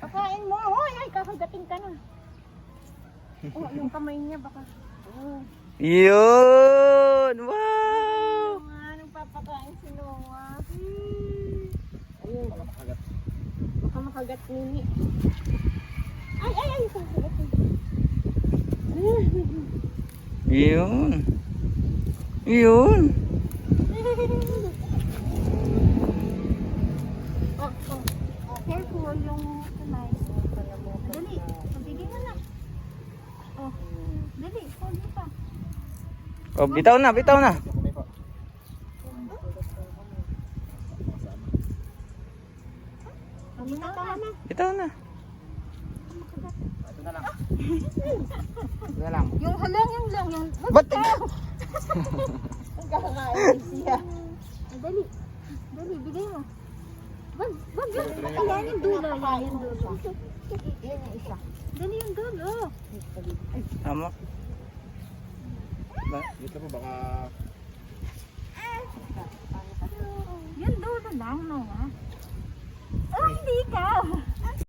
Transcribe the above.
Pakain mo. Hoy, ay, kakagating ka na. Oh, yung kamay niya baka. Oh. Yun! Wow! Anong papakain si Noah? Ayun. Baka makagat nini. Ay, kakagat Yun! Yun! Careful yung kamay. Dali, pabigyan mo na. Oh, dali, hold pa. Oh, bitaw na, bitaw na. Bitaw na. Ito na lang. Ito na lang. Yung halang yung lang, yung... Ba't? Ang kakakain siya. Dali, dali, bigay mo. Wag, ayan yung dulo, ayan yung dulo. Yan yung isa. Dali yung dulo. Tama. Ba? Dito po baka... Yung dulo lang, no? Oh, hindi ka.